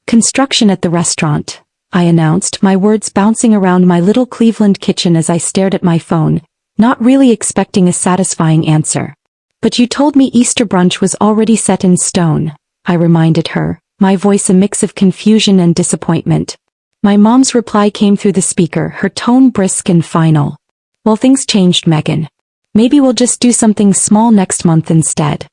Construction at the restaurant, I announced, my words bouncing around my little Cleveland kitchen as I stared at my phone, not really expecting a satisfying answer. But you told me Easter brunch was already set in stone, I reminded her, my voice a mix of confusion and disappointment. My mom's reply came through the speaker, her tone brisk and final. Well, things changed, Megan. Maybe we'll just do something small next month instead.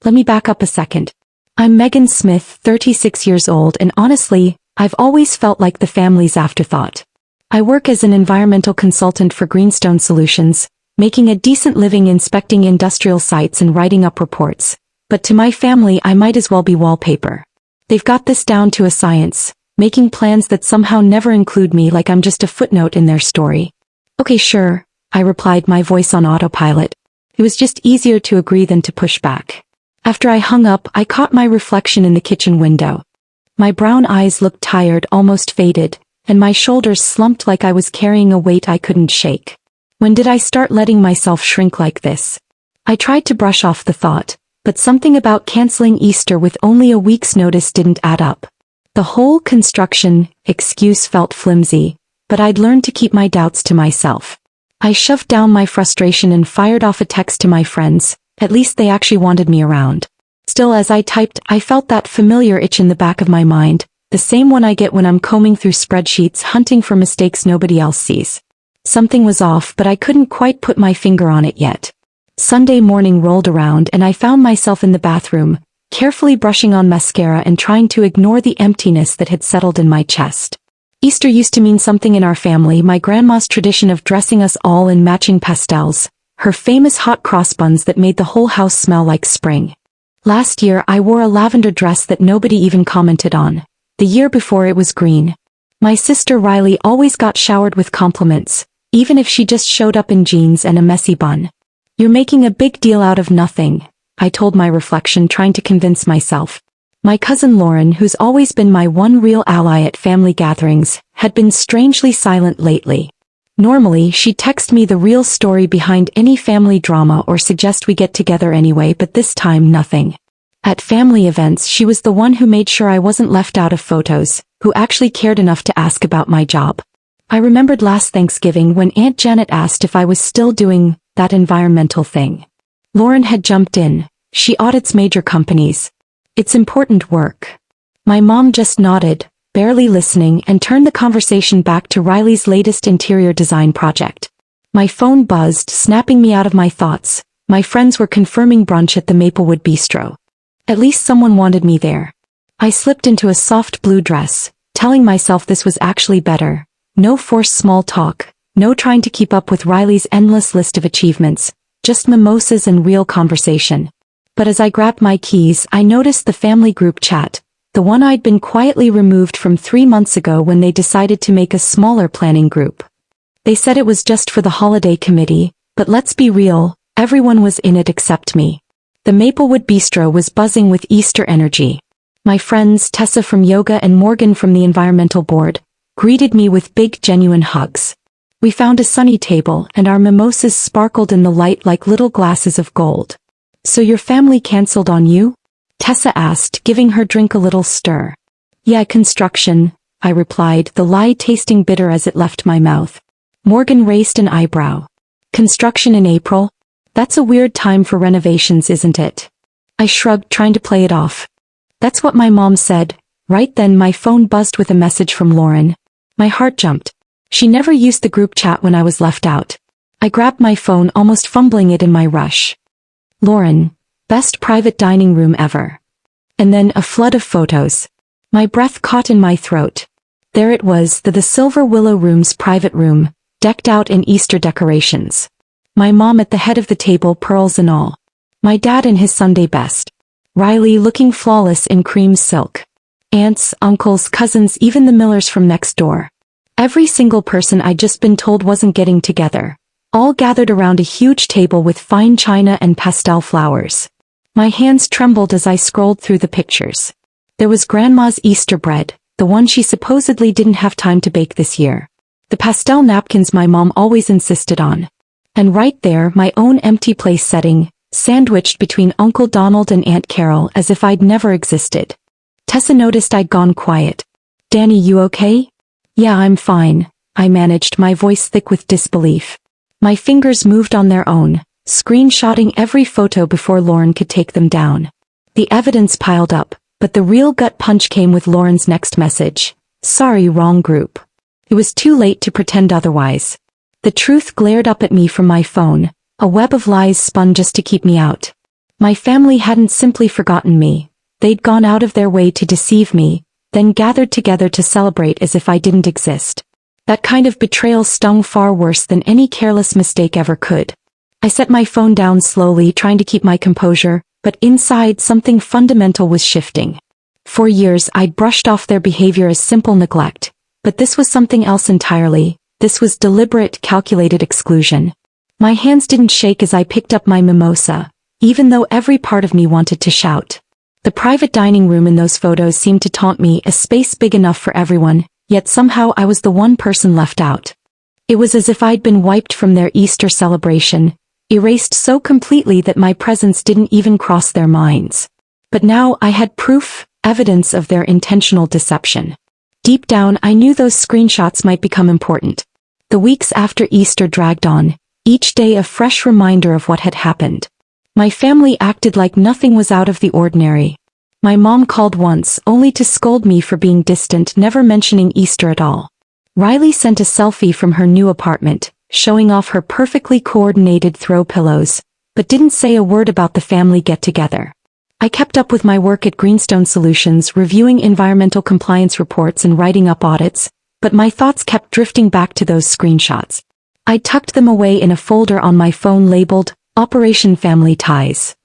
Let me back up a second. I'm Megan Smith, 36 years old, and honestly, I've always felt like the family's afterthought. I work as an environmental consultant for Greenstone Solutions, making a decent living inspecting industrial sites and writing up reports. But to my family, I might as well be wallpaper. They've got this down to a science, making plans that somehow never include me, like I'm just a footnote in their story. Okay, sure, I replied, my voice on autopilot. It was just easier to agree than to push back. After I hung up, I caught my reflection in the kitchen window. My brown eyes looked tired, almost faded, and my shoulders slumped like I was carrying a weight I couldn't shake. When did I start letting myself shrink like this? I tried to brush off the thought, but something about canceling Easter with only a week's notice didn't add up. The whole construction excuse felt flimsy, but I'd learned to keep my doubts to myself. I shoved down my frustration and fired off a text to my friends. At least they actually wanted me around. Still, as I typed, I felt that familiar itch in the back of my mind, the same one I get when I'm combing through spreadsheets hunting for mistakes nobody else sees. Something was off, but I couldn't quite put my finger on it yet. Sunday morning rolled around and I found myself in the bathroom, carefully brushing on mascara and trying to ignore the emptiness that had settled in my chest. Easter used to mean something in our family, my grandma's tradition of dressing us all in matching pastels, her famous hot cross buns that made the whole house smell like spring. Last year I wore a lavender dress that nobody even commented on. The year before it was green. My sister Riley always got showered with compliments, even if she just showed up in jeans and a messy bun. You're making a big deal out of nothing, I told my reflection, trying to convince myself. My cousin Lauren, who's always been my one real ally at family gatherings, had been strangely silent lately. Normally, she'd text me the real story behind any family drama or suggest we get together anyway, but this time nothing. At family events, she was the one who made sure I wasn't left out of photos, who actually cared enough to ask about my job. I remembered last Thanksgiving when Aunt Janet asked if I was still doing that environmental thing. Lauren had jumped in. She audits major companies. It's important work. My mom just nodded, barely listening, and turned the conversation back to Riley's latest interior design project. My phone buzzed, snapping me out of my thoughts. My friends were confirming brunch at the Maplewood Bistro. At least someone wanted me there. I slipped into a soft blue dress, telling myself this was actually better. No forced small talk, no trying to keep up with Riley's endless list of achievements, just mimosas and real conversation. But as I grabbed my keys, I noticed the family group chat, the one I'd been quietly removed from 3 months ago when they decided to make a smaller planning group. They said it was just for the holiday committee, but let's be real, everyone was in it except me. The Maplewood Bistro was buzzing with Easter energy. My friends, Tessa from yoga and Morgan from the environmental board, greeted me with big genuine hugs. We found a sunny table and our mimosas sparkled in the light like little glasses of gold. So your family canceled on you? Tessa asked, giving her drink a little stir. Yeah, construction, I replied, the lie tasting bitter as it left my mouth. Morgan raised an eyebrow. Construction in April? That's a weird time for renovations, isn't it? I shrugged, trying to play it off. That's what my mom said. Right then my phone buzzed with a message from Lauren. My heart jumped. She never used the group chat when I was left out. I grabbed my phone, almost fumbling it in my rush. Lauren, best private dining room ever. And then a flood of photos. My breath caught in my throat. There it was, the Silver Willow Room's private room, decked out in Easter decorations. My mom at the head of the table, pearls and all. My dad in his Sunday best. Riley looking flawless in cream silk. Aunts, uncles, cousins, even the Millers from next door. Every single person I'd just been told wasn't getting together. All gathered around a huge table with fine china and pastel flowers. My hands trembled as I scrolled through the pictures. There was Grandma's Easter bread, the one she supposedly didn't have time to bake this year. The pastel napkins my mom always insisted on. And right there, my own empty place setting, sandwiched between Uncle Donald and Aunt Carol as if I'd never existed. Tessa noticed I'd gone quiet. Danny, you okay? Yeah, I'm fine, I managed, my voice thick with disbelief. My fingers moved on their own, screenshotting every photo before Lauren could take them down. The evidence piled up, but the real gut punch came with Lauren's next message. Sorry, wrong group. It was too late to pretend otherwise. The truth glared up at me from my phone, a web of lies spun just to keep me out. My family hadn't simply forgotten me. They'd gone out of their way to deceive me, then gathered together to celebrate as if I didn't exist. That kind of betrayal stung far worse than any careless mistake ever could. I set my phone down slowly, trying to keep my composure, but inside something fundamental was shifting. For years I'd brushed off their behavior as simple neglect, but this was something else entirely. This was deliberate, calculated exclusion. My hands didn't shake as I picked up my mimosa, even though every part of me wanted to shout. The private dining room in those photos seemed to taunt me, a space big enough for everyone, yet somehow I was the one person left out. It was as if I'd been wiped from their Easter celebration, erased so completely that my presence didn't even cross their minds. But now I had proof, evidence of their intentional deception. Deep down I knew those screenshots might become important. The weeks after Easter dragged on, each day a fresh reminder of what had happened. My family acted like nothing was out of the ordinary. My mom called once, only to scold me for being distant, never mentioning Easter at all. Riley sent a selfie from her new apartment, showing off her perfectly coordinated throw pillows, but didn't say a word about the family get-together. I kept up with my work at Greenstone Solutions, reviewing environmental compliance reports and writing up audits, but my thoughts kept drifting back to those screenshots. I tucked them away in a folder on my phone labeled Operation Family Ties.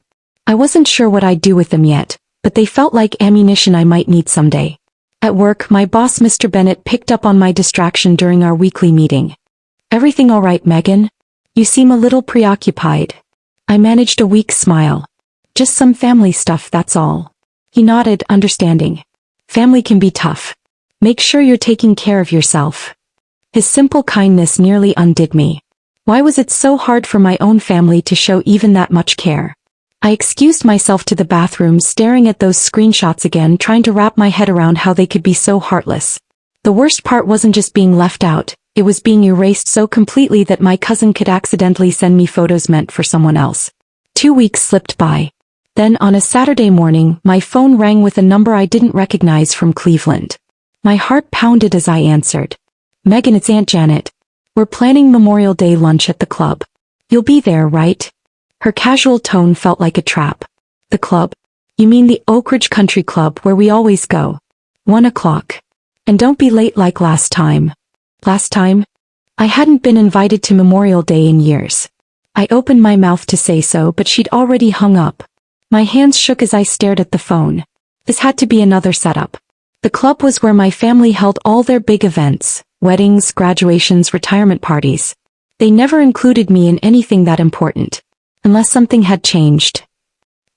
I wasn't sure what I'd do with them yet, but they felt like ammunition I might need someday. At work, my boss Mr. Bennett picked up on my distraction during our weekly meeting. Everything all right, Megan? You seem a little preoccupied. I managed a weak smile. Just some family stuff, that's all. He nodded, understanding. Family can be tough. Make sure you're taking care of yourself. His simple kindness nearly undid me. Why was it so hard for my own family to show even that much care? I excused myself to the bathroom, staring at those screenshots again, trying to wrap my head around how they could be so heartless. The worst part wasn't just being left out, it was being erased so completely that my cousin could accidentally send me photos meant for someone else. 2 weeks slipped by. Then on a Saturday morning, my phone rang with a number I didn't recognize from Cleveland. My heart pounded as I answered. Megan, it's Aunt Janet. We're planning Memorial Day lunch at the club. You'll be there, right? Her casual tone felt like a trap. The club? You mean the Oak Ridge Country Club where we always go? 1 o'clock. And don't be late like last time. Last time? I hadn't been invited to Memorial Day in years. I opened my mouth to say so, but she'd already hung up. My hands shook as I stared at the phone. This had to be another setup. The club was where my family held all their big events. Weddings, graduations, retirement parties. They never included me in anything that important. Unless something had changed.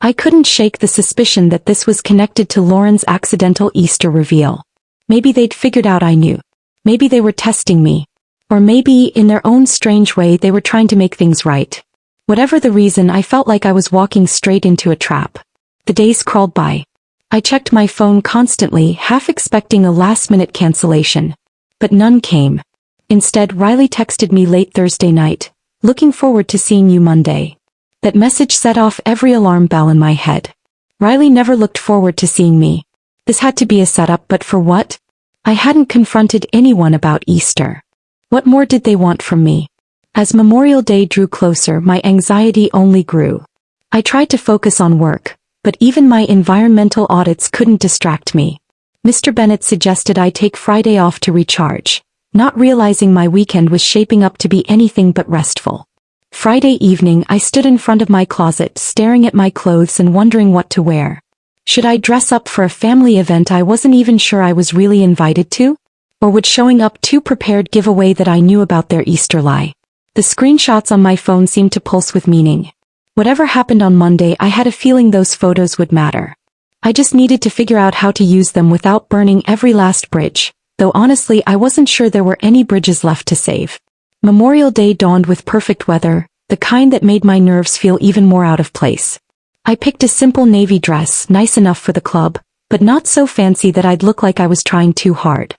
I couldn't shake the suspicion that this was connected to Lauren's accidental Easter reveal. Maybe they'd figured out I knew. Maybe they were testing me. Or maybe, in their own strange way, they were trying to make things right. Whatever the reason, I felt like I was walking straight into a trap. The days crawled by. I checked my phone constantly, half expecting a last-minute cancellation. But none came. Instead, Riley texted me late Thursday night. Looking forward to seeing you Monday. That message set off every alarm bell in my head. Riley never looked forward to seeing me. This had to be a setup, but for what? I hadn't confronted anyone about Easter. What more did they want from me? As Memorial Day drew closer, my anxiety only grew. I tried to focus on work, but even my environmental audits couldn't distract me. Mr. Bennett suggested I take Friday off to recharge, not realizing my weekend was shaping up to be anything but restful. Friday evening, I stood in front of my closet, staring at my clothes and wondering what to wear. Should I dress up for a family event I wasn't even sure I was really invited to? Or would showing up too prepared give away that I knew about their Easter lie? The screenshots on my phone seemed to pulse with meaning. Whatever happened on Monday, I had a feeling those photos would matter. I just needed to figure out how to use them without burning every last bridge, though honestly I wasn't sure there were any bridges left to save. Memorial Day dawned with perfect weather, the kind that made my nerves feel even more out of place. I picked a simple navy dress, nice enough for the club, but not so fancy that I'd look like I was trying too hard.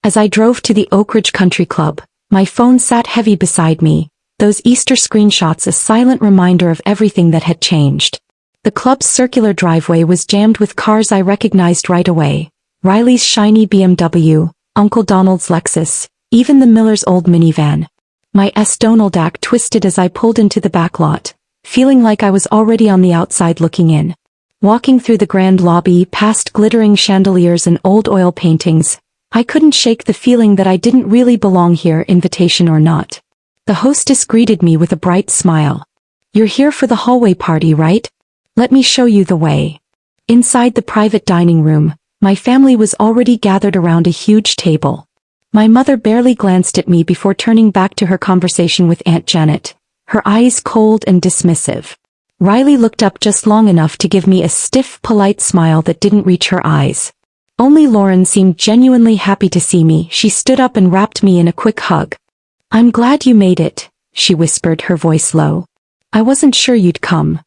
As I drove to the Oak Ridge Country Club, my phone sat heavy beside me, those Easter screenshots a silent reminder of everything that had changed. The club's circular driveway was jammed with cars I recognized right away. Riley's shiny BMW, Uncle Donald's Lexus, even the Miller's old minivan. My Donaldac twisted as I pulled into the back lot, feeling like I was already on the outside looking in. Walking through the grand lobby past glittering chandeliers and old oil paintings, I couldn't shake the feeling that I didn't really belong here, invitation or not. The hostess greeted me with a bright smile. "You're here for the hallway party, right? Let me show you the way." Inside the private dining room, my family was already gathered around a huge table. My mother barely glanced at me before turning back to her conversation with Aunt Janet, her eyes cold and dismissive. Riley looked up just long enough to give me a stiff, polite smile that didn't reach her eyes. Only Lauren seemed genuinely happy to see me. She stood up and wrapped me in a quick hug. "I'm glad you made it," she whispered, her voice low. "I wasn't sure you'd come."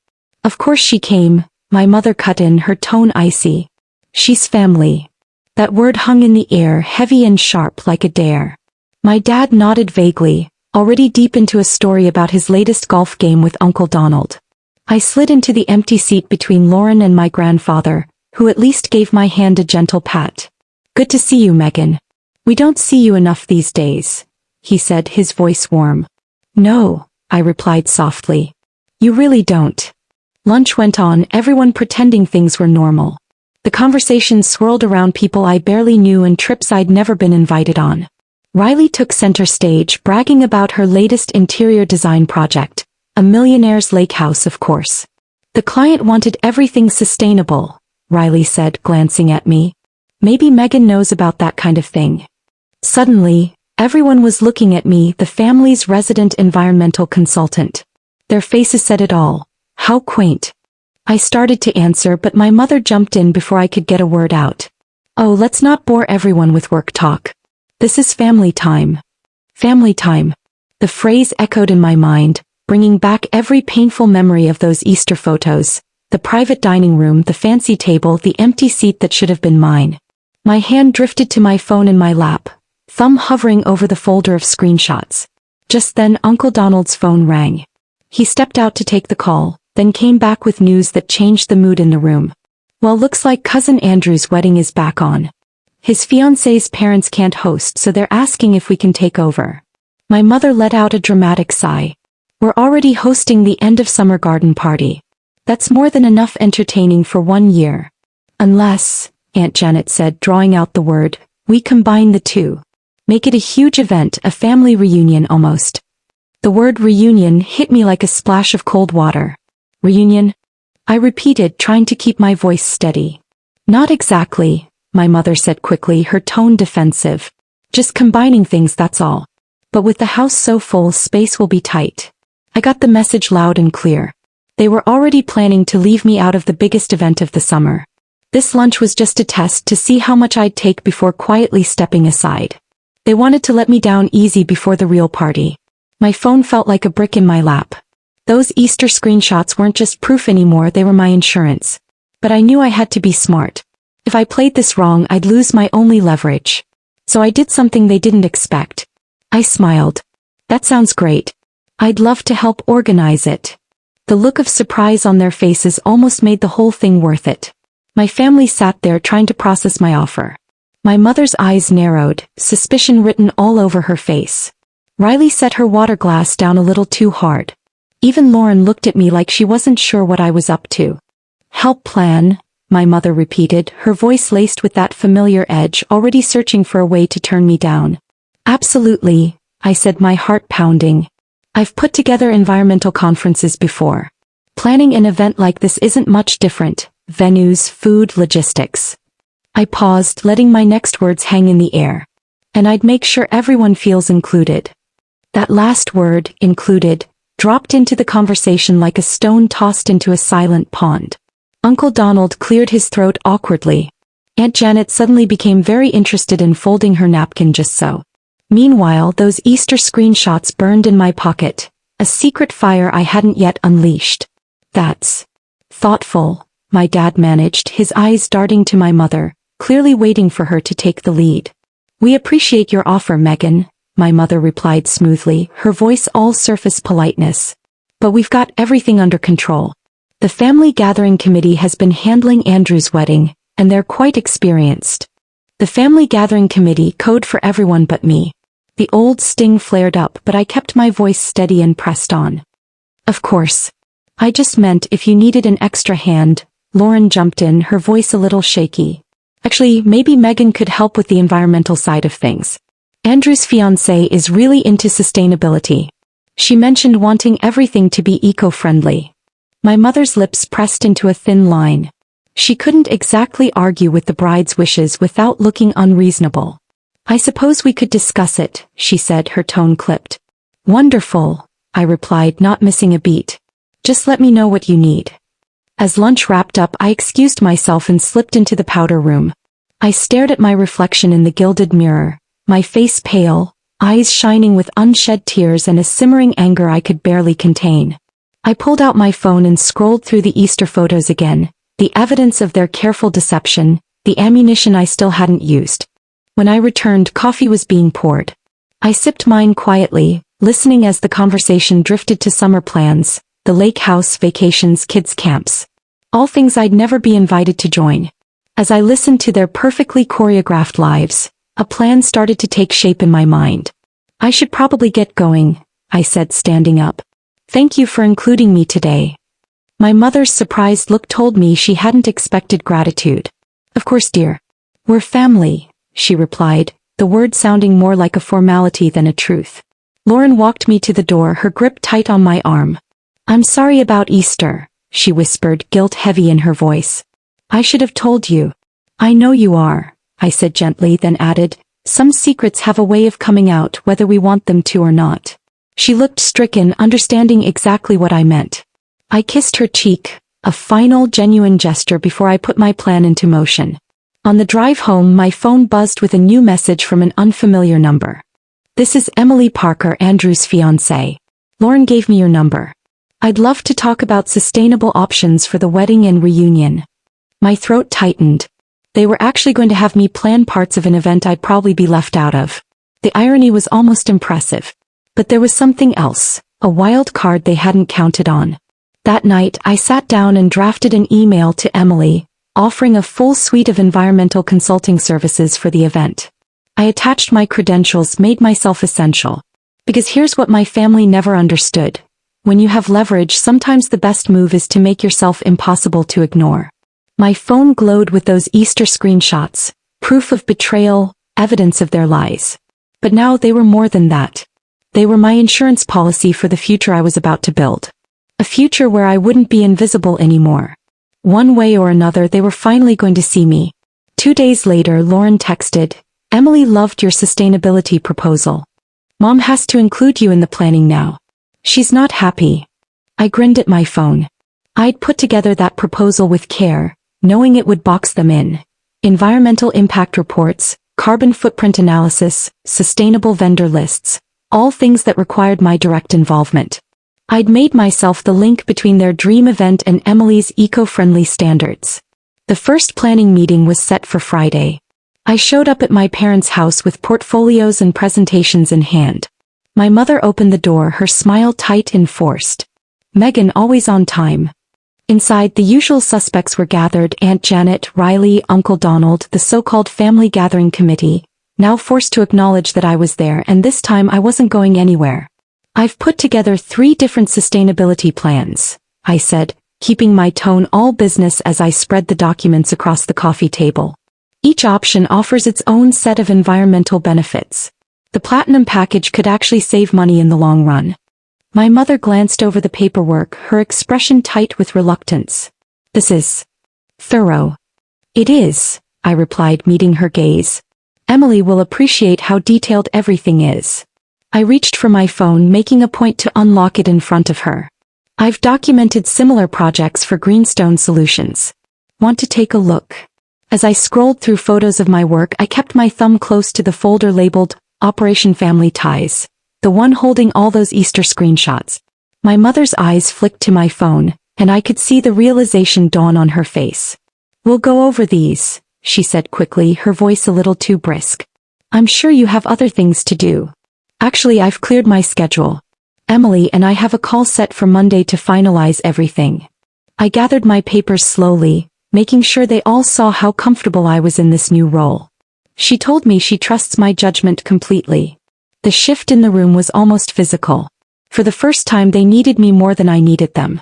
"Of course she came," my mother cut in, her tone icy. "She's family." That word hung in the air, heavy and sharp like a dare. My dad nodded vaguely, already deep into a story about his latest golf game with Uncle Donald. I slid into the empty seat between Lauren and my grandfather, who at least gave my hand a gentle pat. "Good to see you, Megan. We don't see you enough these days," he said, his voice warm. "No," I replied softly. "You really don't." Lunch went on, everyone pretending things were normal. The conversation swirled around people I barely knew and trips I'd never been invited on. Riley took center stage, bragging about her latest interior design project, a millionaire's lake house, of course. "The client wanted everything sustainable," Riley said, glancing at me. "Maybe Megan knows about that kind of thing." Suddenly, everyone was looking at me, the family's resident environmental consultant. Their faces said it all. How quaint. I started to answer, but my mother jumped in before I could get a word out. "Oh, let's not bore everyone with work talk. This is family time." Family time. The phrase echoed in my mind, bringing back every painful memory of those Easter photos, the private dining room, the fancy table, the empty seat that should have been mine. My hand drifted to my phone in my lap, thumb hovering over the folder of screenshots. Just then Uncle Donald's phone rang. He stepped out to take the call, then came back with news that changed the mood in the room. "Well, looks like Cousin Andrew's wedding is back on. His fiancée's parents can't host, so they're asking if we can take over." My mother let out a dramatic sigh. "We're already hosting the end of summer garden party. That's more than enough entertaining for 1 year. Unless," Aunt Janet said, drawing out the word, "we combine the two. Make it a huge event, a family reunion almost." The word reunion hit me like a splash of cold water. "Reunion?" I repeated, trying to keep my voice steady. "Not exactly," my mother said quickly, her tone defensive. "Just combining things, that's all. But with the house so full, space will be tight." I got the message loud and clear. They were already planning to leave me out of the biggest event of the summer. This lunch was just a test to see how much I'd take before quietly stepping aside. They wanted to let me down easy before the real party. My phone felt like a brick in my lap. Those Easter screenshots weren't just proof anymore, they were my insurance. But I knew I had to be smart. If I played this wrong, I'd lose my only leverage. So I did something they didn't expect. I smiled. "That sounds great. I'd love to help organize it." The look of surprise on their faces almost made the whole thing worth it. My family sat there trying to process my offer. My mother's eyes narrowed, suspicion written all over her face. Riley set her water glass down a little too hard. Even Lauren looked at me like she wasn't sure what I was up to. "Help plan," my mother repeated, her voice laced with that familiar edge, already searching for a way to turn me down. "Absolutely," I said, my heart pounding. "I've put together environmental conferences before. Planning an event like this isn't much different. Venues, food, logistics." I paused, letting my next words hang in the air. "And I'd make sure everyone feels included." That last word, included, dropped into the conversation like a stone tossed into a silent pond. Uncle Donald cleared his throat awkwardly. Aunt Janet suddenly became very interested in folding her napkin just so. Meanwhile, those Easter screenshots burned in my pocket, a secret fire I hadn't yet unleashed. "That's thoughtful," my dad managed, his eyes darting to my mother, clearly waiting for her to take the lead. We appreciate your offer, Megan, my mother replied smoothly, her voice all surface politeness. But we've got everything under control. The family gathering committee has been handling Andrew's wedding, and they're quite experienced. The family gathering committee, code for everyone but me. The old sting flared up, but I kept my voice steady and pressed on. Of course. I just meant if you needed an extra hand, Lauren jumped in, her voice a little shaky. Actually, maybe Megan could help with the environmental side of things. Andrew's fiancé is really into sustainability. She mentioned wanting everything to be eco-friendly. My mother's lips pressed into a thin line. She couldn't exactly argue with the bride's wishes without looking unreasonable. I suppose we could discuss it, she said, her tone clipped. Wonderful, I replied, not missing a beat. Just let me know what you need. As lunch wrapped up, I excused myself and slipped into the powder room. I stared at my reflection in the gilded mirror, my face pale, eyes shining with unshed tears and a simmering anger I could barely contain. I pulled out my phone and scrolled through the Easter photos again, the evidence of their careful deception, the ammunition I still hadn't used. When I returned, coffee was being poured. I sipped mine quietly, listening as the conversation drifted to summer plans, the lake house vacations, kids' camps. All things I'd never be invited to join. As I listened to their perfectly choreographed lives, a plan started to take shape in my mind. I should probably get going, I said, standing up. Thank you for including me today. My mother's surprised look told me she hadn't expected gratitude. Of course, dear. We're family, she replied, the word sounding more like a formality than a truth. Lauren walked me to the door, her grip tight on my arm. I'm sorry about Easter, she whispered, guilt heavy in her voice. I should have told you. I know you are, I said gently, then added, some secrets have a way of coming out whether we want them to or not. She looked stricken, understanding exactly what I meant. I kissed her cheek, a final, genuine gesture before I put my plan into motion. On the drive home, my phone buzzed with a new message from an unfamiliar number. This is Emily Parker, Andrew's fiancée. Lauren gave me your number. I'd love to talk about sustainable options for the wedding and reunion. My throat tightened. They were actually going to have me plan parts of an event I'd probably be left out of. The irony was almost impressive. But there was something else, a wild card they hadn't counted on. That night, I sat down and drafted an email to Emily, offering a full suite of environmental consulting services for the event. I attached my credentials, made myself essential. Because here's what my family never understood. When you have leverage, sometimes the best move is to make yourself impossible to ignore. My phone glowed with those Easter screenshots, proof of betrayal, evidence of their lies. But now they were more than that. They were my insurance policy for the future I was about to build. A future where I wouldn't be invisible anymore. One way or another, they were finally going to see me. 2 days later, Lauren texted, Emily loved your sustainability proposal. Mom has to include you in the planning now. She's not happy. I grinned at my phone. I'd put together that proposal with care, knowing it would box them in. Environmental impact reports, carbon footprint analysis, sustainable vendor lists, all things that required my direct involvement. I'd made myself the link between their dream event and Emily's eco-friendly standards. The first planning meeting was set for Friday. I showed up at my parents' house with portfolios and presentations in hand. My mother opened the door, her smile tight and forced. Megan always on time. Inside, the usual suspects were gathered: Aunt Janet, Riley, Uncle Donald, the so-called family gathering committee, now forced to acknowledge that I was there, and this time I wasn't going anywhere. I've put together 3 different sustainability plans, I said, keeping my tone all business as I spread the documents across the coffee table. Each option offers its own set of environmental benefits. The platinum package could actually save money in the long run. My mother glanced over the paperwork, her expression tight with reluctance. This is thorough. It is, I replied, meeting her gaze. Emily will appreciate how detailed everything is. I reached for my phone, making a point to unlock it in front of her. I've documented similar projects for Greenstone Solutions. Want to take a look? As I scrolled through photos of my work, I kept my thumb close to the folder labeled Operation Family Ties, the one holding all those Easter screenshots. My mother's eyes flicked to my phone, and I could see the realization dawn on her face. "We'll go over these," she said quickly, her voice a little too brisk. "I'm sure you have other things to do." "Actually, I've cleared my schedule. Emily and I have a call set for Monday to finalize everything." I gathered my papers slowly, making sure they all saw how comfortable I was in this new role. She told me she trusts my judgment completely. The shift in the room was almost physical. For the first time they needed me more than I needed them.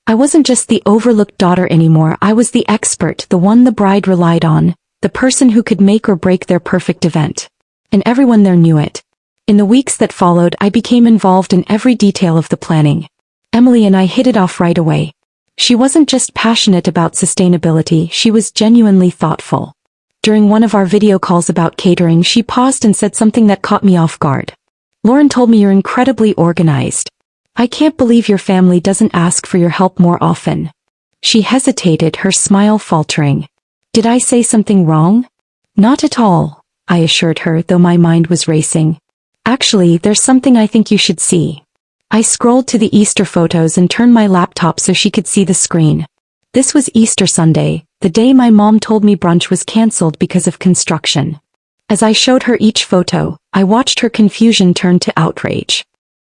I wasn't just the overlooked daughter anymore, I was the expert, the one the bride relied on, the person who could make or break their perfect event. And everyone there knew it. In the weeks that followed, I became involved in every detail of the planning. Emily and I hit it off right away. She wasn't just passionate about sustainability, she was genuinely thoughtful. During one of our video calls about catering, she paused and said something that caught me off guard. "Lauren told me you're incredibly organized. I can't believe your family doesn't ask for your help more often." She hesitated, her smile faltering. "Did I say something wrong?" "Not at all," I assured her, though my mind was racing. "Actually, there's something I think you should see." I scrolled to the Easter photos and turned my laptop so she could see the screen. This was Easter Sunday, the day my mom told me brunch was cancelled because of construction. As I showed her each photo, I watched her confusion turn to outrage.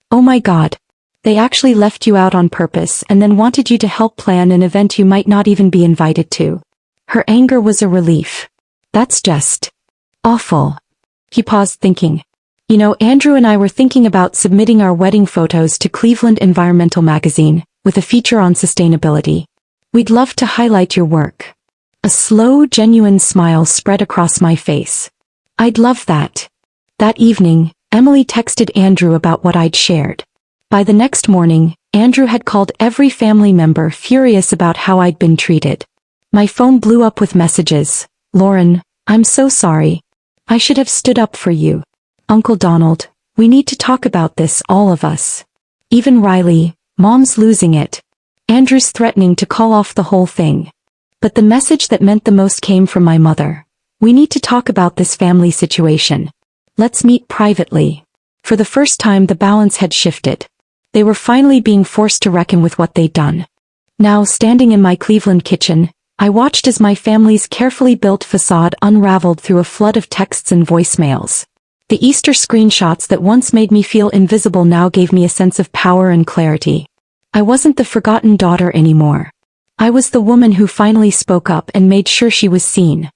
"Oh my God. They actually left you out on purpose and then wanted you to help plan an event you might not even be invited to." Her anger was a relief. "That's just awful." He paused, thinking. "You know, Andrew and I were thinking about submitting our wedding photos to Cleveland Environmental Magazine, with a feature on sustainability. We'd love to highlight your work." A slow, genuine smile spread across my face. "I'd love that." That evening, Emily texted Andrew about what I'd shared. By the next morning, Andrew had called every family member, furious about how I'd been treated. My phone blew up with messages. "Lauren, I'm so sorry. I should have stood up for you. Uncle Donald, we need to talk about this, all of us. Even Riley, Mom's losing it. Andrew's threatening to call off the whole thing." But the message that meant the most came from my mother. "We need to talk about this family situation. Let's meet privately." For the first time, the balance had shifted. They were finally being forced to reckon with what they'd done. Now, standing in my Cleveland kitchen, I watched as my family's carefully built facade unraveled through a flood of texts and voicemails. The Easter screenshots that once made me feel invisible now gave me a sense of power and clarity. I wasn't the forgotten daughter anymore. I was the woman who finally spoke up and made sure she was seen.